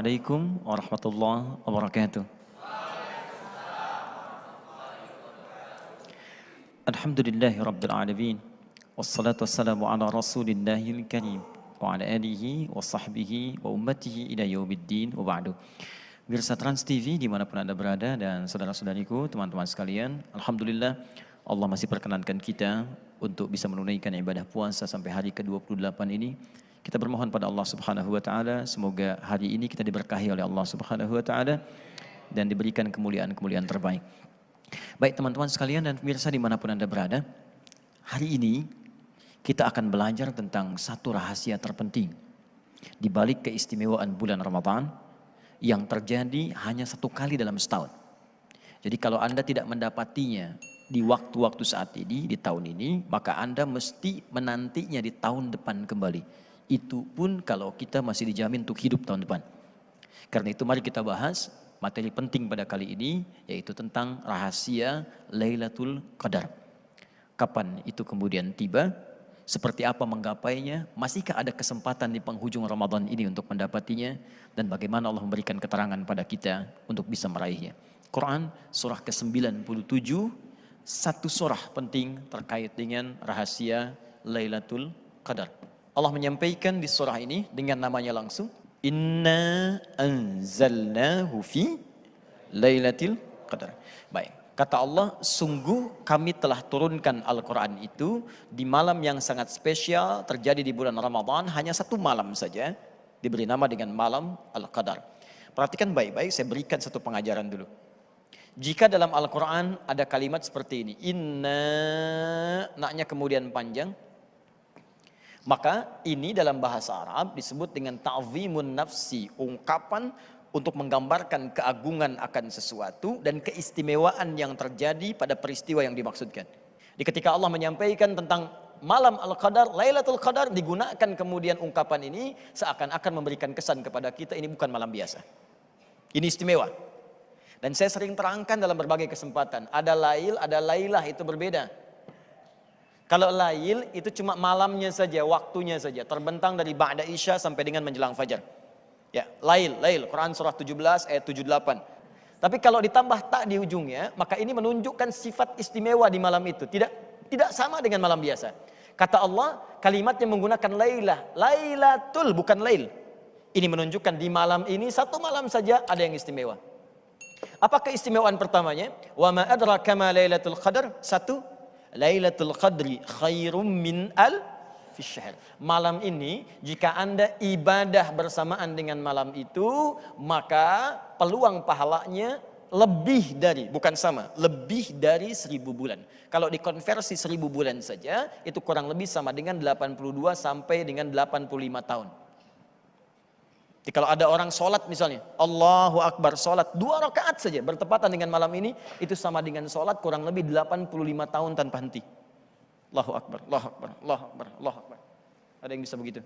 Assalamualaikum warahmatullahi wabarakatuh. Alhamdulillahi rabbil alamin. Wassalatu wassalamu ala rasulillahil karim wa ala alihi wa sahbihi wa ummatihi ila yaumiddin wa ba'du. Pemirsa Trans TV dimanapun Anda berada dan saudara-saudariku, teman-teman sekalian, Alhamdulillah Allah masih perkenankan kita untuk bisa menunaikan ibadah puasa sampai hari ke-28 ini. Kita bermohon pada Allah Subhanahu wa taala semoga hari ini kita diberkahi oleh Allah Subhanahu wa taala dan diberikan kemuliaan-kemuliaan terbaik. Baik teman-teman sekalian dan pemirsa dimanapun Anda berada, hari ini kita akan belajar tentang satu rahasia terpenting di balik keistimewaan bulan Ramadan yang terjadi hanya satu kali dalam setahun. Jadi kalau Anda tidak mendapatinya di waktu-waktu saat ini, di tahun ini, maka Anda mesti menantinya di tahun depan kembali. Itu pun kalau kita masih dijamin untuk hidup tahun depan. Karena itu mari kita bahas materi penting pada kali ini, yaitu tentang rahasia Lailatul Qadar. Kapan itu kemudian tiba? Seperti apa menggapainya? Masihkah ada kesempatan di penghujung Ramadan ini untuk mendapatinya? Dan bagaimana Allah memberikan keterangan pada kita untuk bisa meraihnya? Quran surah ke-97, satu surah penting terkait dengan rahasia Lailatul Qadar. Allah menyampaikan di surah ini dengan namanya langsung, Inna anzalnahu fi Lailatul Qadar. Baik, kata Allah, sungguh kami telah turunkan Al-Quran itu di malam yang sangat spesial terjadi di bulan Ramadan, hanya satu malam saja, diberi nama dengan malam Al-Qadar. Perhatikan baik-baik, saya berikan satu pengajaran dulu. Jika dalam Al-Quran ada kalimat seperti ini, Inna, naknya kemudian panjang, maka ini dalam bahasa Arab disebut dengan ta'zimun nafsi, ungkapan untuk menggambarkan keagungan akan sesuatu dan keistimewaan yang terjadi pada peristiwa yang dimaksudkan. Di ketika Allah menyampaikan tentang malam Al-Qadar, Lailatul Qadar, digunakan kemudian ungkapan ini seakan-akan memberikan kesan kepada kita ini bukan malam biasa. Ini istimewa. Dan saya sering terangkan dalam berbagai kesempatan, ada lail, ada lailah, itu berbeda. Kalau lail itu cuma malamnya saja, waktunya saja, terbentang dari ba'da isya sampai dengan menjelang fajar. Ya, lail, Quran surah 17 ayat 78. Tapi kalau ditambah tak di ujungnya, maka ini menunjukkan sifat istimewa di malam itu. Tidak sama dengan malam biasa. Kata Allah, kalimatnya menggunakan lailah, lailatul, bukan lail. Ini menunjukkan di malam ini, satu malam saja ada yang istimewa. Apa keistimewaan pertamanya? Wa ma adraka ma lailatul qadar? Satu, Lailatul Qadri khairum min alfi syahr. Malam ini jika Anda ibadah bersamaan dengan malam itu, maka peluang pahalanya lebih dari, bukan sama, lebih dari 1000 bulan. Kalau dikonversi 1000 bulan saja, itu kurang lebih sama dengan 82 sampai dengan 85 tahun. Jadi kalau ada orang sholat misalnya, Allahu Akbar, sholat 2 rakaat saja bertepatan dengan malam ini, itu sama dengan sholat kurang lebih 85 tahun tanpa henti. Allahu Akbar, Allahu Akbar, Allahu Akbar, Allahu Akbar. Ada yang bisa begitu?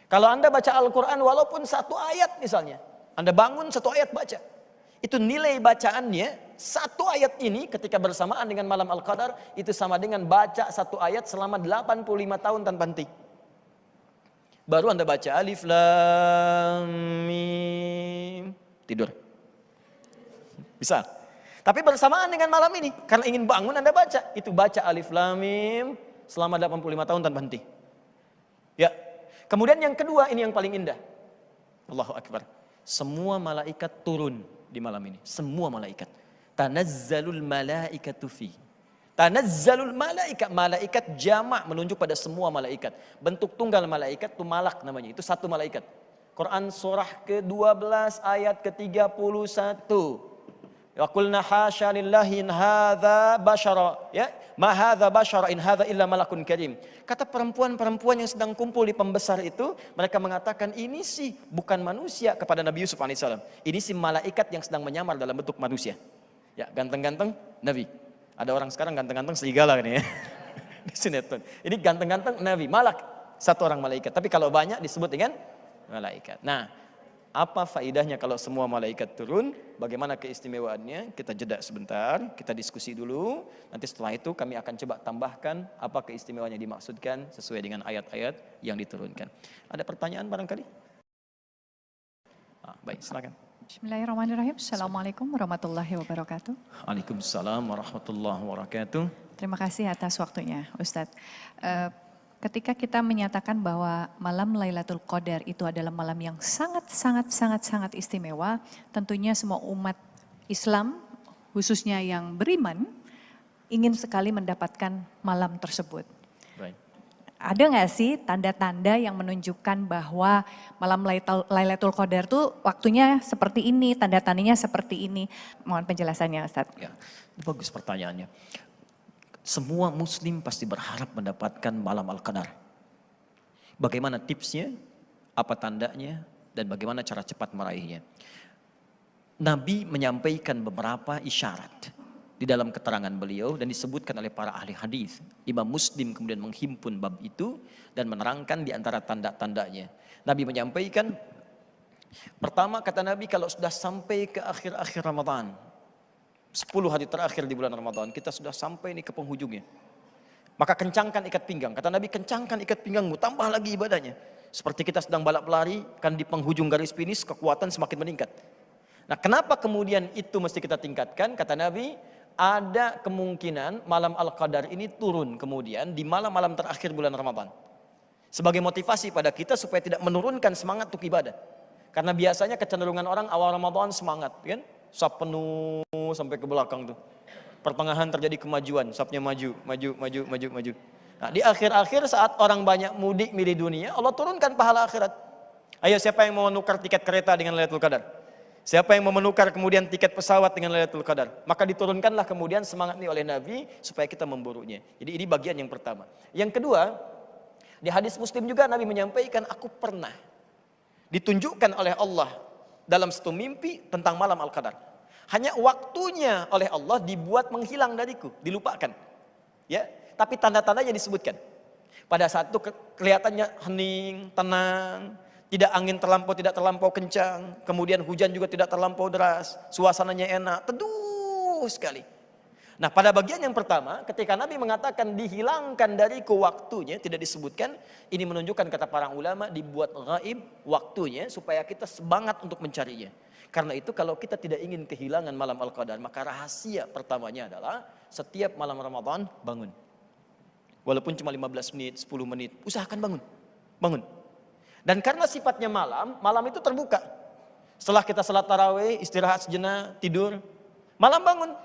Kalau Anda baca Al-Quran walaupun satu ayat misalnya, Anda bangun satu ayat baca, itu nilai bacaannya, satu ayat ini ketika bersamaan dengan malam Al-Qadar, itu sama dengan baca satu ayat selama 85 tahun tanpa henti. Baru Anda baca alif lam mim, tidur. Bisa. Tapi bersamaan dengan malam ini, karena ingin bangun Anda baca, itu baca alif lam mim selama 85 tahun tanpa henti. Ya. Kemudian yang kedua, ini yang paling indah. Allahu Akbar. Semua malaikat turun di malam ini. Semua malaikat. Tanazzalul malaikatu fi. Tanazzalul malaikat, malaikat jamak menunjuk pada semua malaikat. Bentuk tunggal malaikat itu malak namanya, itu satu malaikat. Quran surah ke-12 ayat ke-31. Wa qulna hasya lillahi in hadza basyara, ya, ma hadza basyara in hadza illa malakun karim. Kata perempuan-perempuan yang sedang kumpul di pembesar itu, mereka mengatakan ini sih bukan manusia kepada Nabi Yusuf alaihissalam. Ini sih malaikat yang sedang menyamar dalam bentuk manusia. Ya, ganteng-ganteng Nabi. Ada orang sekarang ganteng-ganteng serigala ini ya. Di sinetron. Ini ganteng-ganteng Nabi, malak, satu orang malaikat. Tapi kalau banyak disebut dengan malaikat. Nah, apa faidahnya kalau semua malaikat turun? Bagaimana keistimewaannya? Kita jeda sebentar, kita diskusi dulu. Nanti setelah itu kami akan coba tambahkan apa keistimewaannya dimaksudkan sesuai dengan ayat-ayat yang diturunkan. Ada pertanyaan barangkali? Baik, silakan. Bismillahirrahmanirrahim. Assalamualaikum warahmatullahi wabarakatuh. Waalaikumsalam warahmatullahi wabarakatuh. Terima kasih atas waktunya, Ustadz. Ketika kita menyatakan bahwa malam Lailatul Qadar itu adalah malam yang sangat istimewa, tentunya semua umat Islam, khususnya yang beriman, ingin sekali mendapatkan malam tersebut. Baik. Ada nggak sih tanda-tanda yang menunjukkan bahwa malam Lailatul Qadar tuh waktunya seperti ini, tanda-tandanya seperti ini? Mohon penjelasannya, Ustaz. Ya, bagus pertanyaannya. Semua muslim pasti berharap mendapatkan malam Al-Qadar. Bagaimana tipsnya, apa tandanya, dan bagaimana cara cepat meraihnya. Nabi menyampaikan beberapa isyarat di dalam keterangan beliau dan disebutkan oleh para ahli hadis. Imam Muslim kemudian menghimpun bab itu dan menerangkan di antara tanda-tandanya. Nabi menyampaikan, pertama kata Nabi, kalau sudah sampai ke akhir-akhir Ramadan, 10 hari terakhir di bulan Ramadan, kita sudah sampai nih ke penghujungnya. Maka kencangkan ikat pinggang. Kata Nabi, kencangkan ikat pinggangmu, tambah lagi ibadahnya. Seperti kita sedang balap lari, kan di penghujung garis finish kekuatan semakin meningkat. Nah, kenapa kemudian itu mesti kita tingkatkan? Kata Nabi, ada kemungkinan malam Al-Qadar ini turun kemudian di malam-malam terakhir bulan Ramadan. Sebagai motivasi pada kita supaya tidak menurunkan semangat untuk ibadah. Karena biasanya kecenderungan orang awal Ramadan semangat, kan? Saf penuh sampai ke belakang tuh. Pertengahan terjadi kemajuan, safnya maju. Nah, di akhir-akhir saat orang banyak mudik milih dunia, Allah turunkan pahala akhirat. Ayo, siapa yang mau menukar tiket kereta dengan Lailatul Qadar? Siapa yang mau menukar kemudian tiket pesawat dengan Lailatul Qadar? Maka diturunkanlah kemudian semangat ini oleh Nabi supaya kita memburunya. Jadi ini bagian yang pertama. Yang kedua, di hadis Muslim juga Nabi menyampaikan, aku pernah ditunjukkan oleh Allah dalam satu mimpi tentang malam Al-Qadar. Hanya waktunya oleh Allah dibuat menghilang dariku, dilupakan. Ya, tapi tanda-tandanya disebutkan. Pada saat itu kelihatannya hening, tenang, tidak angin tidak terlampau kencang, kemudian hujan juga tidak terlampau deras, suasananya enak, teduh sekali. Nah, pada bagian yang pertama, ketika Nabi mengatakan dihilangkan dariku waktunya, tidak disebutkan, ini menunjukkan kata para ulama dibuat gaib waktunya supaya kita semangat untuk mencarinya. Karena itu kalau kita tidak ingin kehilangan malam Al-Qadar, maka rahasia pertamanya adalah setiap malam Ramadan bangun. Walaupun cuma 15 menit, 10 menit, usahakan bangun. Dan karena sifatnya malam itu terbuka. Setelah kita salat tarawih, istirahat sejenak, tidur, malam bangun.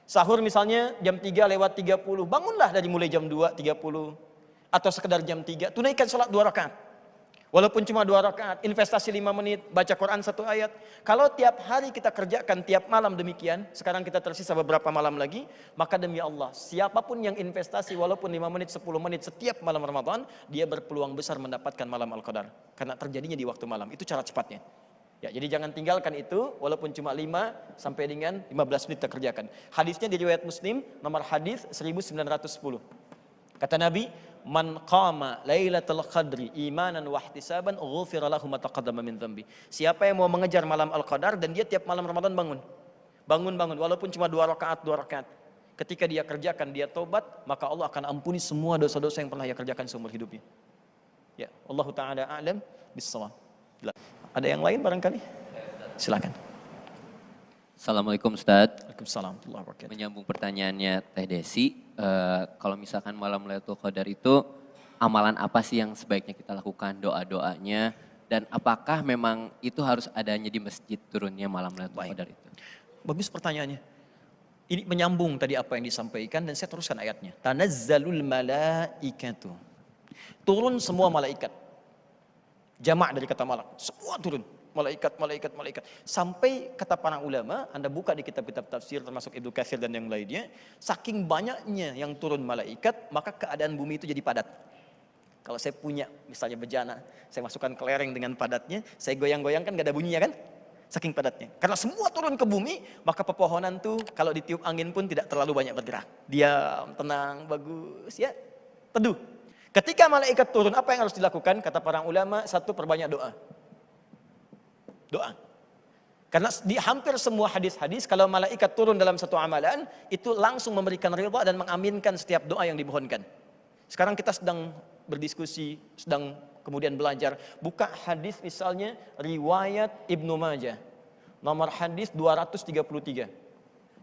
Sahur misalnya jam 3:30, bangunlah dari mulai jam 2:30 atau sekedar jam 3, tunaikan salat 2 rakaat. Walaupun cuma 2 rakaat, investasi 5 menit, baca Quran 1 ayat. Kalau tiap hari kita kerjakan tiap malam demikian, sekarang kita tersisa beberapa malam lagi, maka demi Allah, siapapun yang investasi walaupun 5 menit, 10 menit setiap malam Ramadan, dia berpeluang besar mendapatkan malam Al-Qadar. Karena terjadinya di waktu malam, itu cara cepatnya. Ya, jadi jangan tinggalkan itu, walaupun cuma 5 sampai dengan 15 menit kita kerjakan. Hadisnya di riwayat Muslim, nomor hadis 1910. Kata Nabi, man qama lailatul qadri imanan wa ihtisaban ghufira lahu ma taqaddama min dhanbi. Siapa yang mau mengejar malam Al-Qadar dan dia tiap malam Ramadan bangun walaupun cuma 2 rakaat. Ketika dia kerjakan, dia tobat, maka Allah akan ampuni semua dosa-dosa yang pernah dia kerjakan seumur hidupnya. Ya, Allah taala a'lam bis-shawab. Ada yang lain barangkali? Silakan. Assalamualaikum Ustadz. Waalaikumsalam warahmatullahi wabarakatuh. Menyambung pertanyaannya Teh Desi, kalau misalkan malam Lailatul Qadar itu amalan apa sih yang sebaiknya kita lakukan, doa-doanya, dan apakah memang itu harus adanya di masjid turunnya malam Lailatul Qadar itu? Bagus pertanyaannya. Ini menyambung tadi apa yang disampaikan dan saya teruskan ayatnya. Tanazzalul malaikatu. Turun semua malaikat. Jamak dari kata malak, semua turun. Malaikat. Sampai kata para ulama, Anda buka di kitab-kitab tafsir termasuk Ibnu Katsir dan yang lainnya, saking banyaknya yang turun malaikat, maka keadaan bumi itu jadi padat. Kalau saya punya misalnya bejana, saya masukkan kelereng dengan padatnya, saya goyang-goyang kan gak ada bunyinya kan? Saking padatnya. Karena semua turun ke bumi, maka pepohonan tuh kalau ditiup angin pun tidak terlalu banyak bergerak. Diam, tenang, bagus ya, teduh. Ketika malaikat turun, apa yang harus dilakukan? Kata para ulama, satu, perbanyak doa. Karena di hampir semua hadis-hadis kalau malaikat turun dalam satu amalan itu langsung memberikan ridha dan mengaminkan setiap doa yang dimohonkan. Sekarang kita sedang berdiskusi, sedang kemudian belajar. Buka hadis misalnya riwayat Ibnu Majah. Nomor hadis 233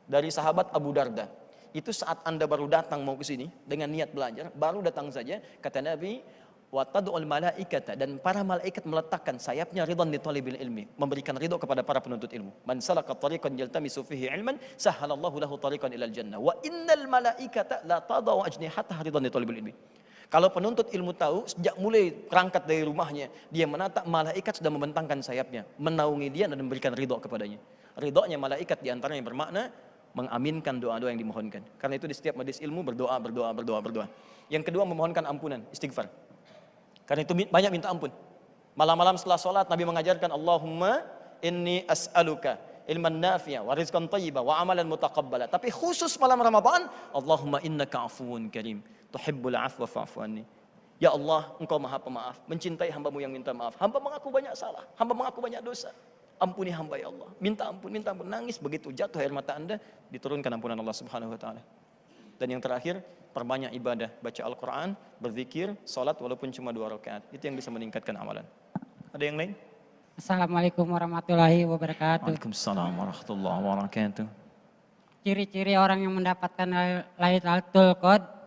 dari sahabat Abu Darda. Itu saat Anda baru datang mau ke sini dengan niat belajar, baru datang saja, kata Nabi, wa tad'ul malaikata, dan para malaikat meletakkan sayapnya ridwan li talibil ilmi, memberikan ridho kepada para penuntut ilmu. Man salaka tariqan yaltamisu fihi ilman sahhalallahu lahu tariqan ilal jannah wa innal malaikata la tadau ajnihataha ridwan li talibil ilmi. Kalau penuntut ilmu tahu, sejak mulai berangkat dari rumahnya, dia menatap malaikat sudah membentangkan sayapnya, menaungi dia dan memberikan ridho kepadanya. Ridhonya malaikat diantaranya bermakna mengaminkan doa-doa yang dimohonkan. Karena itu di setiap majelis ilmu berdoa. Yang kedua memohonkan ampunan, istighfar. Karena itu banyak minta ampun. Malam-malam setelah sholat Nabi mengajarkan Allahumma inni as'aluka ilman nafi'a wa rizqan thayyiba wa amalan mutaqabbala. Tapi khusus malam Ramadan, Allahumma innaka afuwun karim tuhibbul afwa fa'fu anni. Ya Allah, Engkau Maha Pemaaf, mencintai hamba-Mu yang minta maaf. Hamba mengaku banyak salah, hamba mengaku banyak dosa. Ampuni hamba ya Allah. Minta ampun, nangis, begitu jatuh air mata Anda, diturunkan ampunan Allah Subhanahu wa taala. Dan yang terakhir, perbanyak ibadah, baca Al-Qur'an, berzikir, salat walaupun cuma 2 rakaat. Itu yang bisa meningkatkan amalan. Ada yang lain? Assalamualaikum warahmatullahi wabarakatuh. Waalaikumsalam warahmatullahi wabarakatuh. Ciri-ciri orang yang mendapatkan Lailatul Qadar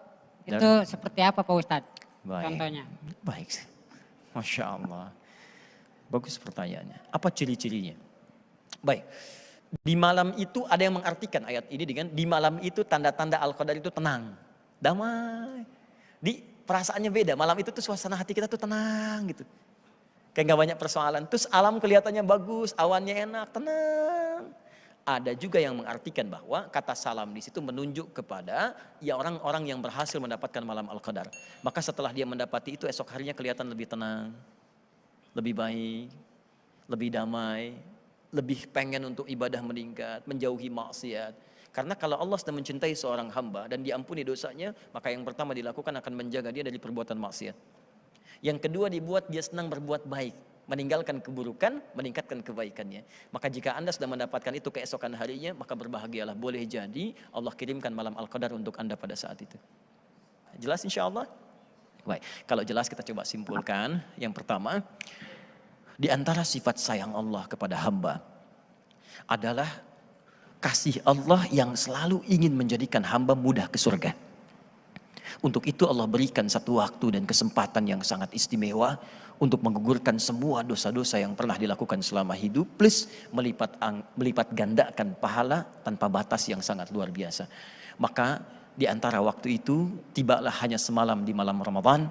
itu seperti apa Pak Ustadz? Contohnya. Baik. Masya Allah. Bagus pertanyaannya. Apa ciri-cirinya? Baik. Di malam itu ada yang mengartikan ayat ini dengan di malam itu tanda-tanda Al-Qadar itu tenang, damai. Di perasaannya beda. Malam itu tuh suasana hati kita tuh tenang gitu. Kayak gak banyak persoalan. Terus alam kelihatannya bagus, awannya enak, tenang. Ada juga yang mengartikan bahwa kata salam di situ menunjuk kepada ya orang-orang yang berhasil mendapatkan malam Al-Qadar. Maka setelah dia mendapati itu esok harinya kelihatan lebih tenang, lebih baik, lebih damai, lebih pengen untuk ibadah meningkat, menjauhi maksiat. Karena kalau Allah sedang mencintai seorang hamba dan diampuni dosanya, maka yang pertama dilakukan akan menjaga dia dari perbuatan maksiat. Yang kedua dibuat dia senang berbuat baik, meninggalkan keburukan, meningkatkan kebaikannya. Maka jika Anda sudah mendapatkan itu keesokan harinya, maka berbahagialah. Boleh jadi Allah kirimkan malam Al-Qadar untuk Anda pada saat itu. Jelas insya Allah? Baik, kalau jelas kita coba simpulkan. Yang pertama, di antara sifat sayang Allah kepada hamba adalah kasih Allah yang selalu ingin menjadikan hamba mudah ke surga. Untuk itu Allah berikan satu waktu dan kesempatan yang sangat istimewa untuk menggugurkan semua dosa-dosa yang pernah dilakukan selama hidup, plus melipat gandakan pahala tanpa batas yang sangat luar biasa. Maka di antara waktu itu, tibalah hanya semalam di malam Ramadan,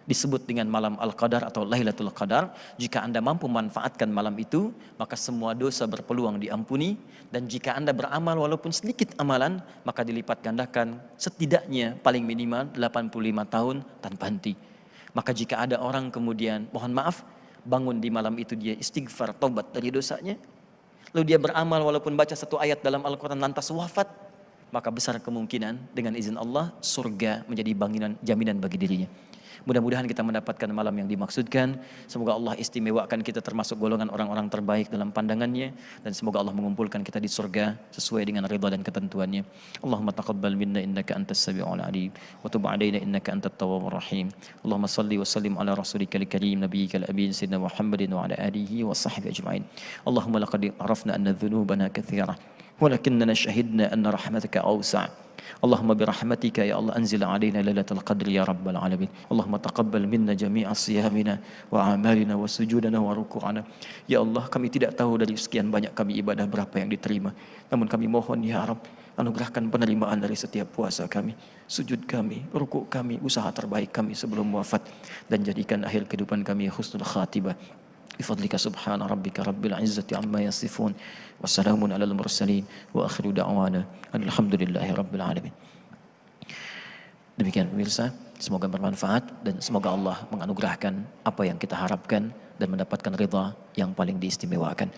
disebut dengan malam Al-Qadar atau Lailatul Qadar. Jika Anda mampu manfaatkan malam itu, maka semua dosa berpeluang diampuni. Dan jika Anda beramal walaupun sedikit amalan, maka dilipat gandakan setidaknya paling minimal 85 tahun tanpa henti. Maka jika ada orang kemudian, mohon maaf, bangun di malam itu dia istighfar, taubat dari dosanya, lalu dia beramal walaupun baca satu ayat dalam Al-Quran lantas wafat, maka besar kemungkinan dengan izin Allah surga menjadi jaminan bagi dirinya. Mudah-mudahan kita mendapatkan malam yang dimaksudkan. Semoga Allah istimewakan kita termasuk golongan orang-orang terbaik dalam pandangannya. Dan semoga Allah mengumpulkan kita di surga sesuai dengan ridha dan ketentuannya. Allahumma taqabbal minna innaka antas sami'ul alim. Wa tub alaina innaka antat tawwabur rahim. Allahumma salli wa sallim ala rasulika al-karim nabiyyikal amin sayyidina Muhammadin wa ala alihi wa sahbihi ajma'in. Allahumma laqad arafna anna dhunubana katsira. ولكننا شهدنا أن رحمتك أوسع. اللهم برحمتك يا الله أنزل علينا ليلة القدر يا رب العالمين. اللهم تقبل منا جميع صيامنا وأعمالنا وسجودنا وركوعنا. Ya Allah, kami tidak tahu dari sekian banyak kami ibadah berapa yang diterima. Namun kami mohon ya Rabb, anugerahkan penerimaan dari setiap puasa kami, sujud kami, rukuk kami, usaha terbaik kami sebelum wafat. Dan jadikan akhir kehidupan kami husnul khatibah. بفضلك سبحان ربك رب العزة عما يصفون وسلام على المرسلين وآخر دعوانا الحمد لله رب العالمين. Demikian pemirsa, semoga bermanfaat dan semoga Allah menganugerahkan apa yang kita harapkan dan mendapatkan ridha yang paling diistimewakan.